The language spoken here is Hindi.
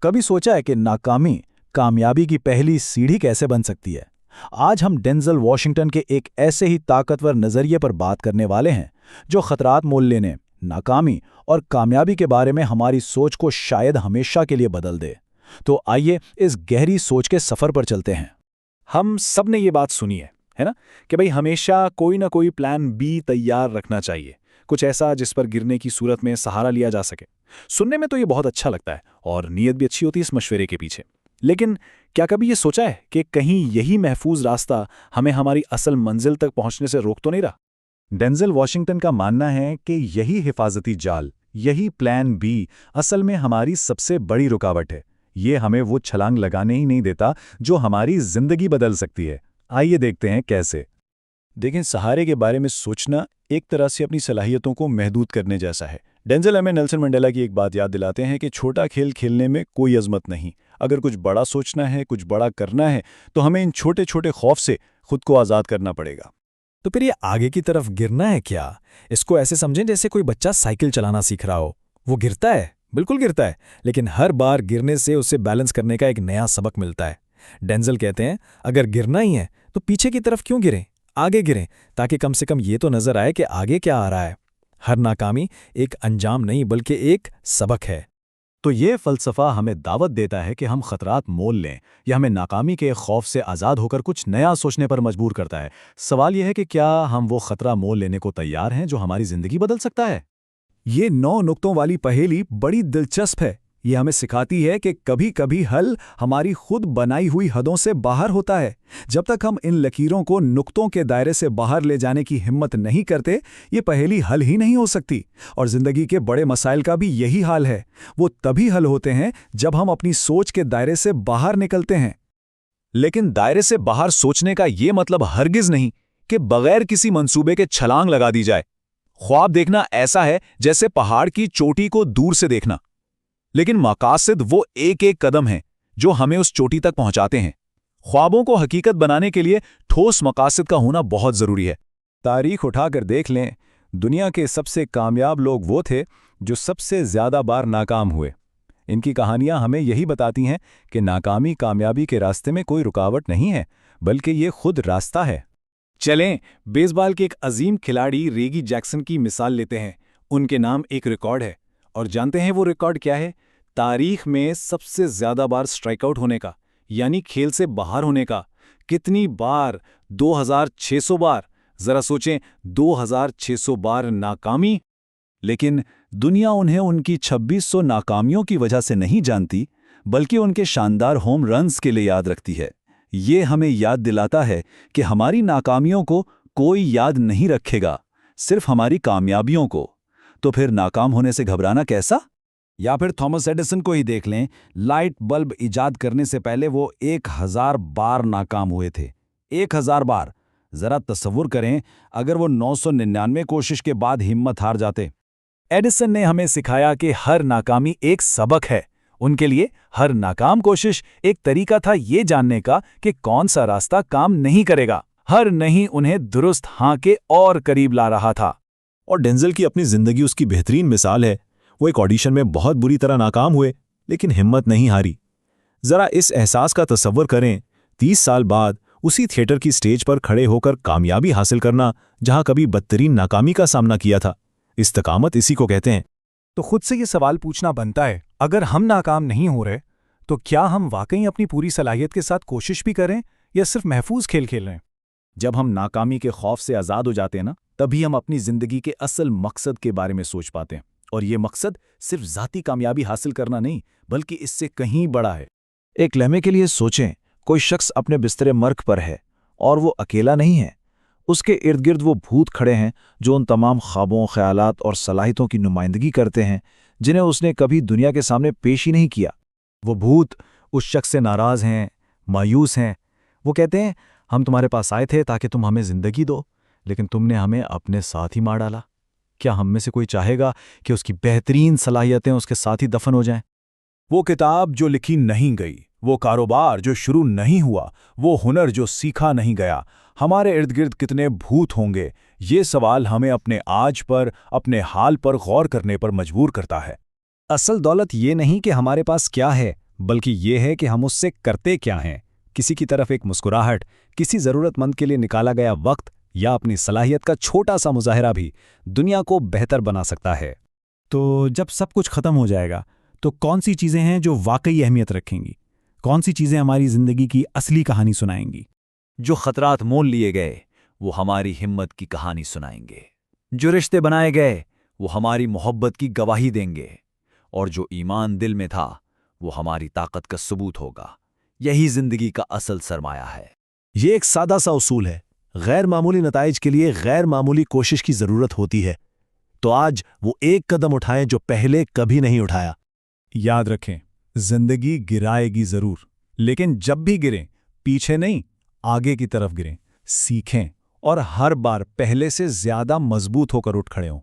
कभी सोचा है कि नाकामी कामयाबी की पहली सीढ़ी कैसे बन सकती है? आज हम डेंजल वॉशिंगटन के एक ऐसे ही ताकतवर नज़रिए पर बात करने वाले हैं जो खतरात मोल लेने, नाकामी और कामयाबी के बारे में हमारी सोच को शायद हमेशा के लिए बदल दे। तो आइए इस गहरी सोच के सफ़र पर चलते हैं। हम सब ने ये बात सुनी है ना, कि भाई हमेशा कोई ना कोई प्लान बी तैयार रखना चाहिए, कुछ ऐसा जिस पर गिरने की सूरत में सहारा लिया जा सके। सुनने में तो ये बहुत अच्छा लगता है और नीयत भी अच्छी होती है इस मशवरे के पीछे। लेकिन क्या कभी ये सोचा है कि कहीं यही महफूज रास्ता हमें हमारी असल मंजिल तक पहुंचने से रोक तो नहीं रहा? डेंजल वॉशिंगटन का मानना है कि यही हिफाजती जाल, यही प्लान बी असल में हमारी सबसे बड़ी रुकावट है। ये हमें वो छलांग लगाने ही नहीं देता जो हमारी जिंदगी बदल सकती है। आइए देखते हैं कैसे। देखें, सहारे के बारे में सोचना एक तरह से अपनी सलाहियतों को महदूद करने जैसा है। डेंजल हमें नेल्सन मंडेला की एक बात याद दिलाते हैं कि छोटा खेल खेलने में कोई अजमत नहीं। अगर कुछ बड़ा सोचना है, कुछ बड़ा करना है, तो हमें इन छोटे छोटे खौफ से खुद को आज़ाद करना पड़ेगा। तो फिर ये आगे की तरफ गिरना है क्या? इसको ऐसे समझें जैसे कोई बच्चा साइकिल चलाना सीख रहा हो। वो गिरता है, बिल्कुल गिरता है, लेकिन हर बार गिरने से उसे बैलेंस करने का एक नया सबक मिलता है। डेंजल कहते हैं, अगर गिरना ही है तो पीछे की तरफ क्यों गिरें, आगे गिरें, ताकि कम से कम ये तो नजर आए कि आगे क्या आ रहा है। हर नाकामी एक अंजाम नहीं बल्कि एक सबक है। तो ये फ़लसफ़ा हमें दावत देता है कि हम खतरात मोल लें। यह हमें नाकामी के खौफ से आज़ाद होकर कुछ नया सोचने पर मजबूर करता है। सवाल यह है कि क्या हम वो खतरा मोल लेने को तैयार हैं जो हमारी ज़िंदगी बदल सकता है? ये 9 नुक्तों वाली पहेली बड़ी दिलचस्प है। ये हमें सिखाती है कि कभी कभी हल हमारी खुद बनाई हुई हदों से बाहर होता है। जब तक हम इन लकीरों को नुक्तों के दायरे से बाहर ले जाने की हिम्मत नहीं करते, ये पहेली हल ही नहीं हो सकती। और जिंदगी के बड़े मसाइल का भी यही हाल है। वो तभी हल होते हैं जब हम अपनी सोच के दायरे से बाहर निकलते हैं। लेकिन दायरे से बाहर सोचने का ये मतलब हरगिज नहीं कि बगैर किसी मंसूबे के छलांग लगा दी जाए। ख्वाब देखना ऐसा है जैसे पहाड़ की चोटी को दूर से देखना, लेकिन मकासद वो एक एक कदम हैं जो हमें उस चोटी तक पहुंचाते हैं। ख्वाबों को हकीकत बनाने के लिए ठोस मकासद का होना बहुत जरूरी है। तारीख उठाकर देख लें, दुनिया के सबसे कामयाब लोग वो थे जो सबसे ज्यादा बार नाकाम हुए। इनकी कहानियां हमें यही बताती हैं कि नाकामी कामयाबी के रास्ते में कोई रुकावट नहीं है, बल्कि ये खुद रास्ता है। चलें, बेसबॉल के एक अजीम खिलाड़ी रेगी जैक्सन की मिसाल लेते हैं। उनके नाम एक रिकॉर्ड है, और जानते हैं वो रिकॉर्ड क्या है? तारीख में सबसे ज्यादा बार स्ट्राइकआउट होने का, यानी खेल से बाहर होने का। कितनी बार? 2600 बार। जरा सोचें, 2600 बार नाकामी। लेकिन दुनिया उन्हें उनकी 2600 नाकामियों की वजह से नहीं जानती, बल्कि उनके शानदार होम रन्स के लिए याद रखती है। ये हमें याद दिलाता है कि हमारी नाकामियों को कोई याद नहीं रखेगा, सिर्फ हमारी कामयाबियों को। तो फिर नाकाम होने से घबराना कैसा? या फिर थॉमस एडिसन को ही देख लें। लाइट बल्ब इजाद करने से पहले वो 1000 बार नाकाम हुए थे। 1000 बार। जरा तसव्वुर करें अगर वो 999 कोशिश के बाद हिम्मत हार जाते। एडिसन ने हमें सिखाया कि हर नाकामी एक सबक है। उनके लिए हर नाकाम कोशिश एक तरीका था ये जानने का कि कौन सा रास्ता काम नहीं करेगा। हर नहीं उन्हें दुरुस्त हाँ के और करीब ला रहा था। और डेंजल की अपनी जिंदगी उसकी बेहतरीन मिसाल है। वो एक ऑडिशन में बहुत बुरी तरह नाकाम हुए, लेकिन हिम्मत नहीं हारी। जरा इस एहसास का तसव्वुर करें, 30 साल बाद उसी थिएटर की स्टेज पर खड़े होकर कामयाबी हासिल करना जहां कभी बदतरीन नाकामी का सामना किया था। इस्तिकामत इसी को कहते हैं। तो खुद से ये सवाल पूछना बनता है, अगर हम नाकाम नहीं हो रहे तो क्या हम वाकई अपनी पूरी सलाहियत के साथ कोशिश भी करें या सिर्फ महफूज खेल खेल रहे हैं? जब हम नाकामी के खौफ से आज़ाद हो जाते हैं ना, तभी हम अपनी जिंदगी के असल मकसद के बारे में सोच पाते हैं। और ये मकसद सिर्फ ज़ाती कामयाबी हासिल करना नहीं, बल्कि इससे कहीं बड़ा है। एक लम्हे के लिए सोचें, कोई शख्स अपने बिस्तरे मर्ग पर है और वो अकेला नहीं है। उसके इर्द गिर्द वो भूत खड़े हैं जो उन तमाम ख्वाबों, ख्यालात और सलाहियतों की नुमाइंदगी करते हैं जिन्हें उसने कभी दुनिया के सामने पेश ही नहीं किया। वो भूत उस शख्स से नाराज़ हैं, मायूस हैं। वो कहते हैं, हम तुम्हारे पास आए थे ताकि तुम हमें ज़िंदगी दो, लेकिन तुमने हमें अपने साथ ही मार डाला। क्या हम में से कोई चाहेगा कि उसकी बेहतरीन सलाहियतें उसके साथ ही दफन हो जाएं? वो किताब जो लिखी नहीं गई, वो कारोबार जो शुरू नहीं हुआ, वो हुनर जो सीखा नहीं गया, हमारे इर्द गिर्द कितने भूत होंगे? ये सवाल हमें अपने आज पर, अपने हाल पर गौर करने पर मजबूर करता है। असल दौलत ये नहीं कि हमारे पास क्या है, बल्कि ये है कि हम उससे करते क्या हैं। किसी की तरफ एक मुस्कुराहट, किसी ज़रूरतमंद के लिए निकाला गया वक्त या अपनी सलाहियत का छोटा सा मुजाहरा भी दुनिया को बेहतर बना सकता है। तो जब सब कुछ खत्म हो जाएगा तो कौन सी चीजें हैं जो वाकई अहमियत रखेंगी? कौन सी चीजें हमारी जिंदगी की असली कहानी सुनाएंगी? जो खतरात मोल लिए गए वो हमारी हिम्मत की कहानी सुनाएंगे। जो रिश्ते बनाए गए वो हमारी मोहब्बत की गवाही देंगे। और जो ईमान दिल में था वो हमारी ताकत का सबूत होगा। यही जिंदगी का असल सरमाया है। ये एक सादा सा उसूल है, गैर मामूली नताइज के लिए गैर मामूली कोशिश की जरूरत होती है। तो आज वो एक कदम उठाएं जो पहले कभी नहीं उठाया। याद रखें, जिंदगी गिराएगी जरूर, लेकिन जब भी गिरें पीछे नहीं, आगे की तरफ गिरें, सीखें और हर बार पहले से ज्यादा मजबूत होकर उठ खड़े हों।